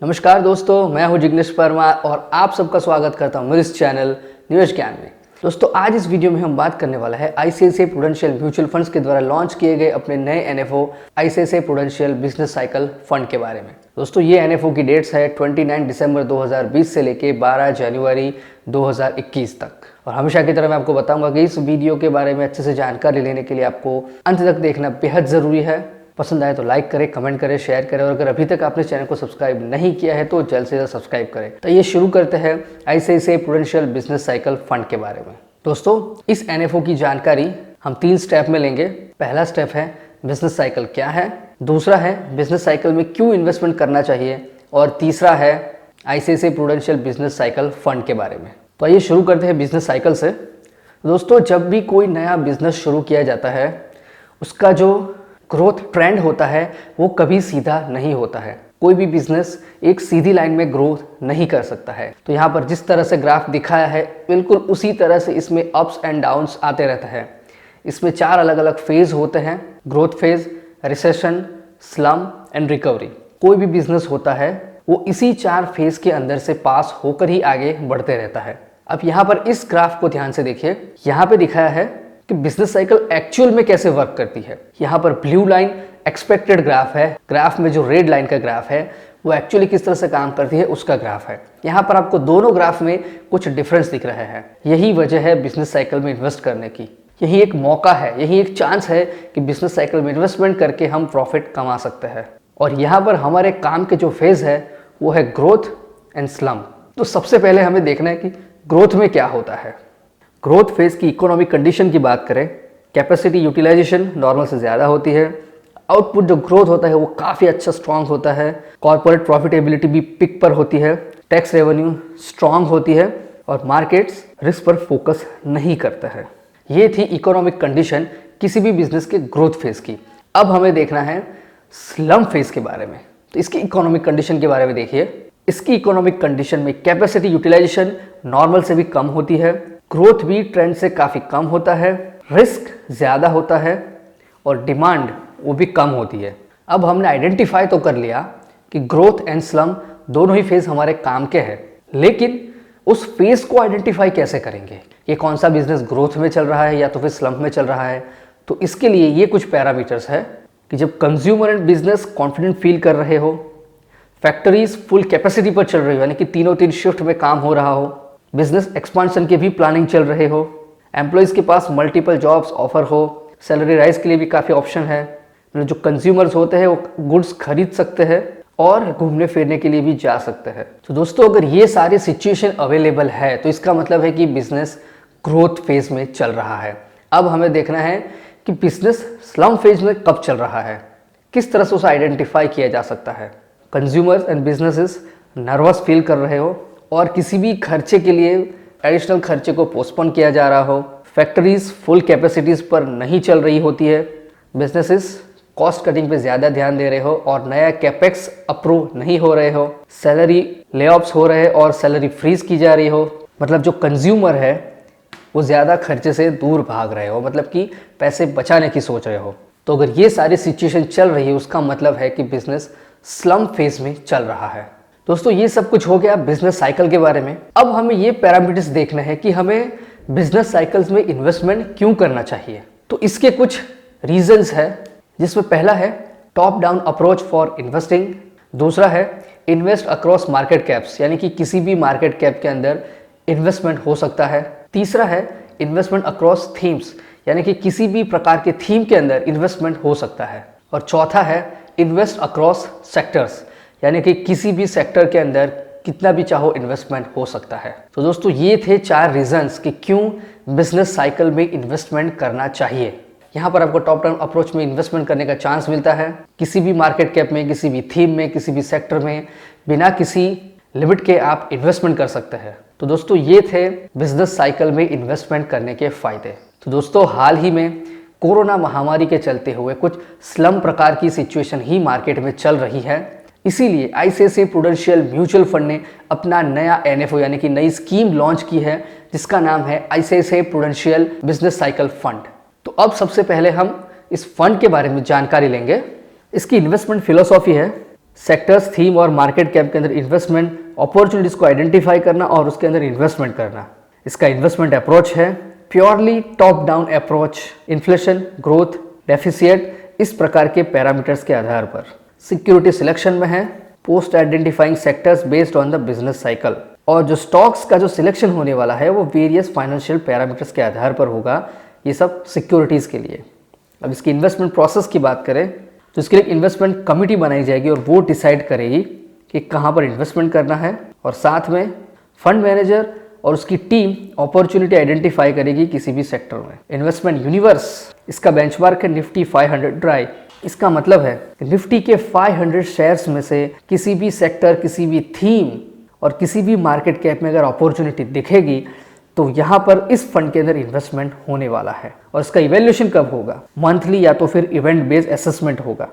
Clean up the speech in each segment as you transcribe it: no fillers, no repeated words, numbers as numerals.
नमस्कार दोस्तों, मैं हूं जिग्नेश परमार और आप सबका स्वागत करता हूं मेरे इस चैनल निवेश ज्ञान में। दोस्तों, आज इस वीडियो में हम बात करने वाला है आईसीआईसीआई प्रूडेंशियल म्यूचुअल फंड्स के द्वारा लॉन्च किए गए अपने नए NFO ICICI prudential business cycle fund के बारे में। दोस्तों, ये एनएफओ की डेट्स है 29 दिसंबर 2020 से लेके 12 जनवरी 2021 तक। और हमेशा की तरह मैं आपको बताऊंगा कि इस वीडियो के बारे में अच्छे से जानकारी लेने के लिए आपको अंत तक देखना बेहद ज़रूरी है। पसंद आए तो लाइक करें, कमेंट करें, शेयर करें और अगर अभी तक आपने चैनल को सब्सक्राइब नहीं किया है तो जल्द से जल्द सब्सक्राइब करें। तो ये शुरू करते हैं ICICI prudential business cycle fund के बारे में। दोस्तों, इस एनएफओ की जानकारी हम 3 स्टेप में लेंगे। पहला स्टेप है बिजनेस साइकिल क्या है, दूसरा है बिजनेस साइकिल में क्यों इन्वेस्टमेंट करना चाहिए और तीसरा है ICICI prudential business cycle fund के बारे में। तो आइए शुरू करते हैं बिजनेस साइकिल से। दोस्तों, जब भी कोई नया बिजनेस शुरू किया जाता है उसका जो ग्रोथ ट्रेंड होता है वो कभी सीधा नहीं होता है। कोई भी बिजनेस एक सीधी लाइन में ग्रोथ नहीं कर सकता है। तो यहाँ पर जिस तरह से ग्राफ दिखाया है बिल्कुल उसी तरह से इसमें अप्स एंड डाउन्स आते रहते हैं। इसमें 4 अलग अलग फेज होते हैं: growth phase, recession, slum and recovery. कोई भी बिजनेस होता है वो इसी 4 फेज के अंदर से पास होकर ही आगे बढ़ते रहता है। अब यहाँ पर इस ग्राफ को ध्यान से देखिए। यहाँ पे दिखाया है कि बिजनेस साइकिल एक्चुअल में कैसे वर्क करती है। यहाँ पर ब्लू लाइन एक्सपेक्टेड ग्राफ है, ग्राफ में जो रेड लाइन का ग्राफ है वो एक्चुअली किस तरह से काम करती है उसका ग्राफ है। यहाँ पर आपको दोनों ग्राफ में कुछ डिफरेंस दिख रहा है। यही वजह है बिजनेस साइकिल में इन्वेस्ट करने की। यही एक मौका है, यही एक चांस है कि बिजनेस साइकिल में इन्वेस्टमेंट करके हम प्रॉफिट कमा सकते हैं। और यहाँ पर हमारे काम के जो फेज है वो है ग्रोथ एंड स्लम। तो सबसे पहले हमें देखना है कि ग्रोथ में क्या होता है। ग्रोथ फेज की इकोनॉमिक कंडीशन की बात करें, कैपेसिटी यूटिलाइजेशन नॉर्मल से ज़्यादा होती है, आउटपुट जो ग्रोथ होता है वो काफ़ी अच्छा स्ट्रांग होता है, कॉर्पोरेट प्रॉफिटेबिलिटी भी पिक पर होती है, टैक्स रेवेन्यू स्ट्रांग होती है और मार्केट्स रिस्क पर फोकस नहीं करते हैं। ये थी इकोनॉमिक कंडीशन किसी भी बिजनेस के ग्रोथ फेज की। अब हमें देखना है स्लम फेज के बारे में। तो इसकी इकोनॉमिक कंडीशन के बारे में देखिए। इसकी इकोनॉमिक कंडीशन में कैपेसिटी यूटिलाइजेशन नॉर्मल से भी कम होती है, ग्रोथ भी ट्रेंड से काफ़ी कम होता है, रिस्क ज़्यादा होता है और डिमांड वो भी कम होती है। अब हमने आइडेंटिफाई तो कर लिया कि ग्रोथ एंड स्लम दोनों ही फेज हमारे काम के हैं, लेकिन उस फेज को आइडेंटिफाई कैसे करेंगे कि कौन सा बिजनेस ग्रोथ में चल रहा है या तो फिर स्लम में चल रहा है। तो इसके लिए ये कुछ पैरामीटर्स है कि जब consumer and business confident feel कर रहे हो, फैक्ट्रीज फुल कैपेसिटी पर चल रही हो यानी कि 3 शिफ्ट में काम हो रहा हो, बिजनेस एक्सपांशन की भी प्लानिंग चल रहे हो, एम्प्लॉयज के पास मल्टीपल जॉब्स ऑफर हो, सैलरी राइज के लिए भी काफ़ी ऑप्शन है, जो कंज्यूमर्स होते हैं वो गुड्स खरीद सकते हैं और घूमने फिरने के लिए भी जा सकते हैं। तो दोस्तों, अगर ये सारी सिचुएशन अवेलेबल है तो इसका मतलब है कि बिजनेस ग्रोथ फेज में चल रहा है। अब हमें देखना है कि बिजनेस स्लम फेज में कब चल रहा है, किस तरह से उसे आइडेंटिफाई किया जा सकता है। Consumers and businesses nervous feel कर रहे हो और किसी भी खर्चे के लिए एडिशनल खर्चे को पोस्टपोन किया जा रहा हो, फैक्ट्रीज फुल कैपेसिटीज़ पर नहीं चल रही होती है, बिजनेसेस कॉस्ट कटिंग पे ज़्यादा ध्यान दे रहे हो और नया कैपेक्स अप्रूव नहीं हो रहे हो, सैलरी लेऑफ्स हो रहे और सैलरी फ्रीज की जा रही हो, मतलब जो कंज्यूमर है वो ज़्यादा खर्चे से दूर भाग रहे हो, मतलब कि पैसे बचाने की सोच रहे हो। तो अगर ये सारी सिचुएशन चल रही है उसका मतलब है कि बिजनेस स्लम फेज में चल रहा है। दोस्तों, ये सब कुछ हो गया बिजनेस साइकिल के बारे में। अब हमें ये पैरामीटर्स देखना है कि हमें बिजनेस साइकिल्स में इन्वेस्टमेंट क्यों करना चाहिए। तो इसके कुछ रीजंस है, जिसमें पहला है top down approach for investing, दूसरा है इन्वेस्ट अक्रॉस मार्केट कैप्स यानी कि किसी भी मार्केट कैप के अंदर इन्वेस्टमेंट हो सकता है, तीसरा है इन्वेस्टमेंट अक्रॉस थीम्स यानी कि किसी भी प्रकार के थीम के अंदर इन्वेस्टमेंट हो सकता है, और चौथा है इन्वेस्ट अक्रॉस सेक्टर्स यानी कि किसी भी सेक्टर के अंदर कितना भी चाहो इन्वेस्टमेंट हो सकता है। तो दोस्तों, ये थे 4 रीजंस कि क्यों बिजनेस साइकिल में इन्वेस्टमेंट करना चाहिए। यहाँ पर आपको टॉप डाउन अप्रोच में इन्वेस्टमेंट करने का चांस मिलता है, किसी भी मार्केट कैप में, किसी भी थीम में, किसी भी सेक्टर में बिना किसी लिमिट के आप इन्वेस्टमेंट कर सकते हैं। तो दोस्तों, ये थे बिजनेस साइकिल में इन्वेस्टमेंट करने के फायदे। तो दोस्तों, हाल ही में कोरोना महामारी के चलते हुए कुछ स्लम प्रकार की सिचुएशन ही मार्केट में चल रही है, इसीलिए आईसीआईसीआई प्रूडेंशियल म्यूचुअल फंड ने अपना नया एनएफओ यानी कि नई स्कीम लॉन्च की है जिसका नाम है ICICI prudential business cycle fund. तो अब सबसे पहले हम इस फंड के बारे में जानकारी लेंगे। इसकी इन्वेस्टमेंट फिलोसॉफी है सेक्टर्स, थीम और मार्केट कैप के अंदर इन्वेस्टमेंट अपॉर्चुनिटीज को आइडेंटिफाई करना और उसके अंदर इन्वेस्टमेंट करना। इसका इन्वेस्टमेंट अप्रोच है purely top down approach, inflation, growth, deficit, इस प्रकार के पैरामीटर्स के आधार पर। सिक्योरिटी सिलेक्शन में है post identifying sectors based on the business cycle, और जो स्टॉक्स का जो सिलेक्शन होने वाला है वो वेरियस फाइनेंशियल पैरामीटर्स के आधार पर होगा, ये सब सिक्योरिटीज़ के लिए। अब इसकी इन्वेस्टमेंट प्रोसेस की बात करें तो इसके लिए इन्वेस्टमेंट कमिटी बनाई जाएगी और वो डिसाइड करेगी कि कहाँ पर इन्वेस्टमेंट करना है, और साथ में फंड मैनेजर और उसकी टीम अपॉर्चुनिटी आइडेंटिफाई करेगी किसी भी सेक्टर में। इन्वेस्टमेंट यूनिवर्स, इसका बेंचमार्क है निफ्टी 500 ड्राई। इसका मतलब है कि निफ्टी के 500 शेयर्स में से किसी भी सेक्टर, किसी भी थीम और किसी भी मार्केट कैप में अगर अपॉर्चुनिटी दिखेगी तो यहाँ पर इस फंड के अंदर इन्वेस्टमेंट होने वाला है। और इसका इवैल्यूएशन कब होगा? मंथली, या तो फिर इवेंट बेस्ड असेसमेंट होगा,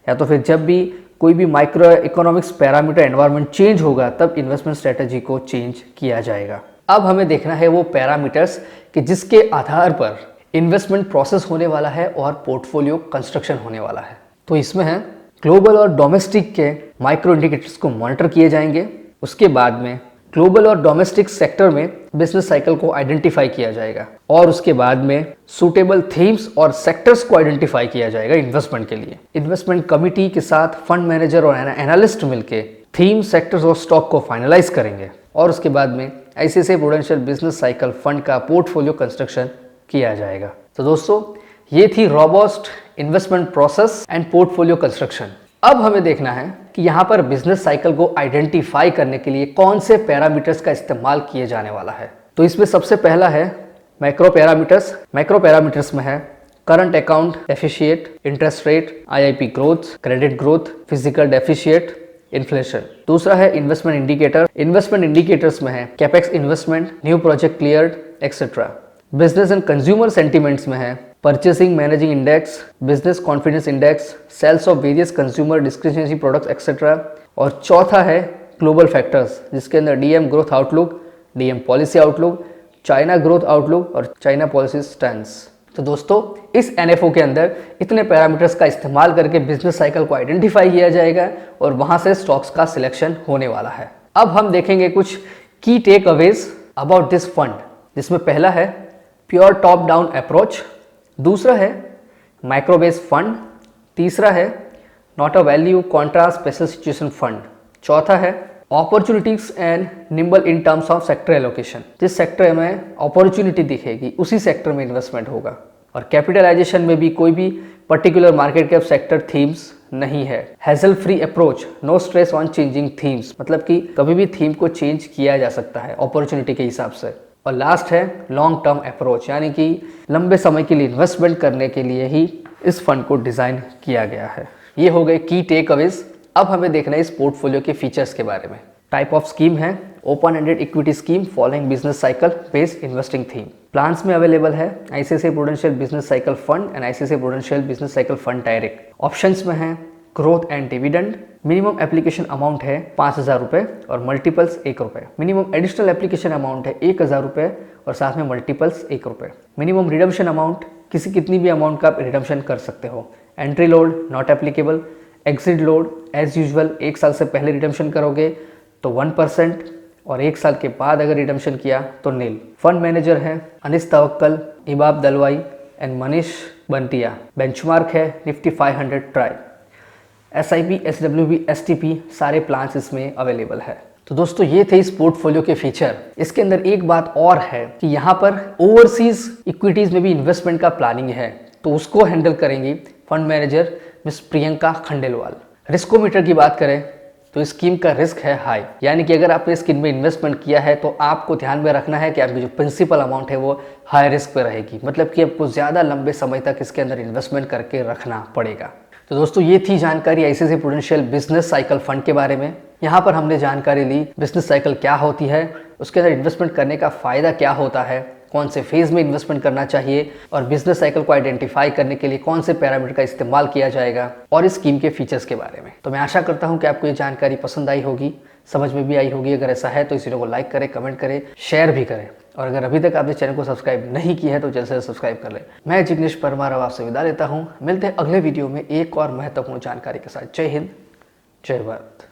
या तो फिर जब भी कोई भी micro economics parameter environment change होगा तब इन्वेस्टमेंट स्ट्रेटजी को चेंज किया जाएगा। अब हमें देखना है वो पैरामीटर्स कि जिसके आधार पर इन्वेस्टमेंट प्रोसेस होने वाला है और पोर्टफोलियो कंस्ट्रक्शन होने वाला है। तो इसमें है ग्लोबल और डोमेस्टिक के माइक्रो इंडिकेटर्स को मॉनिटर किए जाएंगे। उसके बाद में ग्लोबल और डोमेस्टिक सेक्टर में बिजनेस साइकिल को आइडेंटिफाई किया जाएगा, और उसके बाद में सूटेबल थीम्स और सेक्टर्स को आइडेंटिफाई किया जाएगा इन्वेस्टमेंट के लिए। इन्वेस्टमेंट कमिटी के साथ फंड मैनेजर और एनालिस्ट मिलके थीम, सेक्टर्स और स्टॉक को फाइनलाइज करेंगे, और उसके बाद में ICICI prudential business cycle fund का पोर्टफोलियो कंस्ट्रक्शन किया जाएगा। तो दोस्तों, ये थी robust investment process and portfolio construction. अब हमें देखना है कि यहाँ पर बिजनेस साइकिल को आइडेंटिफाई करने के लिए कौन से पैरामीटर्स का इस्तेमाल किए जाने वाला है। तो इसमें सबसे पहला है मैक्रो पैरामीटर्स। मैक्रो पैरामीटर्स में है current account deficit, interest rate, IIP growth, credit growth, physical deficit, inflation. दूसरा है इन्वेस्टमेंट इंडिकेटर। इन्वेस्टमेंट इंडिकेटर्स में है capex investment, new project cleared, etcetera. Business and consumer sentiments में है purchasing managing index, business confidence index, sales of various consumer discretionary products etcetera. और चौथा है global factors, जिसके अंदर DM growth outlook, DM policy outlook, China growth outlook और China policy stands. तो दोस्तों, इस एनएफओ के अंदर इतने पैरामीटर्स का इस्तेमाल करके बिजनेस साइकिल को आइडेंटिफाई किया जाएगा और वहां से स्टॉक्स का सिलेक्शन होने वाला है। अब हम देखेंगे कुछ की takeaways about this fund, जिसमें पहला है प्योर टॉप डाउन अप्रोच, दूसरा है माइक्रो बेस्ड फंड, तीसरा है not a value Contra special situation fund, चौथा है opportunities and nimble in terms of sector allocation. जिस सेक्टर में अपॉर्चुनिटी दिखेगी उसी सेक्टर में इन्वेस्टमेंट होगा। और कैपिटलाइजेशन में भी कोई भी particular market cap sector themes नहीं है। Hassle free approach, no stress on changing themes, मतलब कि कभी भी थीम को चेंज किया जा सकता है अपॉर्चुनिटी के हिसाब से। और लास्ट है लॉन्ग टर्म अप्रोच, यानी कि लंबे समय के लिए इन्वेस्टमेंट करने के लिए ही इस फंड को डिज़ाइन किया गया है। ये हो गए की टेक अवेज। अब हमें देखना है इस पोर्टफोलियो के फीचर्स के बारे में। टाइप ऑफ स्कीम है open ended equity scheme following business cycle based investing theme. Plans में अवेलेबल है ICICI prudential business cycle fund and ICICI prudential business cycle fund direct. Options में है growth and dividend. Minimum application amount है 5,000 रुपये और multiples 1 रुपये। Minimum additional application amount है 1,000 रुपये और साथ में मल्टीपल्स 1 रुपये। मिनिमम रिडम्पशन अमाउंट, कितनी भी अमाउंट का आप रिडम्पशन कर सकते हो। Entry load not applicable. Exit load as usual 1 साल से पहले रिडम्पशन करोगे तो 1% और 1 साल के बाद अगर रिडम्पशन किया तो नील। फंड मैनेजर है अनिस तवक्कल, इबाब दलवाई एंड मनीष बंटिया। बेंचमार्क है Nifty 500 try. SIP, SWP, STP सारे प्लान्स इसमें अवेलेबल है। तो दोस्तों, ये थे इस पोर्टफोलियो के फीचर। इसके अंदर एक बात और है कि यहाँ पर ओवरसीज इक्विटीज में भी इन्वेस्टमेंट का प्लानिंग है, तो उसको हैंडल करेंगी fund manager miss Priyanka Khandelwal. Riskometer की बात करें तो स्कीम का रिस्क है हाई, यानी कि अगर आपने स्कीम में इन्वेस्टमेंट किया है तो आपको ध्यान में रखना है कि आपकी जो प्रिंसिपल अमाउंट है वो हाई रिस्क पे रहेगी, मतलब कि आपको ज़्यादा लंबे समय तक इसके अंदर इन्वेस्टमेंट करके रखना पड़ेगा। तो दोस्तों, ये थी जानकारी ICICI prudential business cycle fund के बारे में। यहाँ पर हमने जानकारी ली बिजनेस साइकिल क्या होती है, उसके अंदर इन्वेस्टमेंट करने का फ़ायदा क्या होता है, कौन से फेज़ में इन्वेस्टमेंट करना चाहिए और बिजनेस साइकिल को आइडेंटिफाई करने के लिए कौन से पैरामीटर का इस्तेमाल किया जाएगा, और इस स्कीम के फीचर्स के बारे में। तो मैं आशा करता हूँ कि आपको ये जानकारी पसंद आई होगी, समझ में भी आई होगी। अगर ऐसा है तो इस वीडियो को लाइक करें, कमेंट करें, शेयर भी करें, और अगर अभी तक आपने चैनल को सब्सक्राइब नहीं किया है तो जल्द से सब्सक्राइब कर लें। मैं जिग्नेश परमार आपसे विदा लेता हूँ। मिलते हैं अगले वीडियो में एक और महत्वपूर्ण जानकारी के साथ। जय हिंद, जय भारत।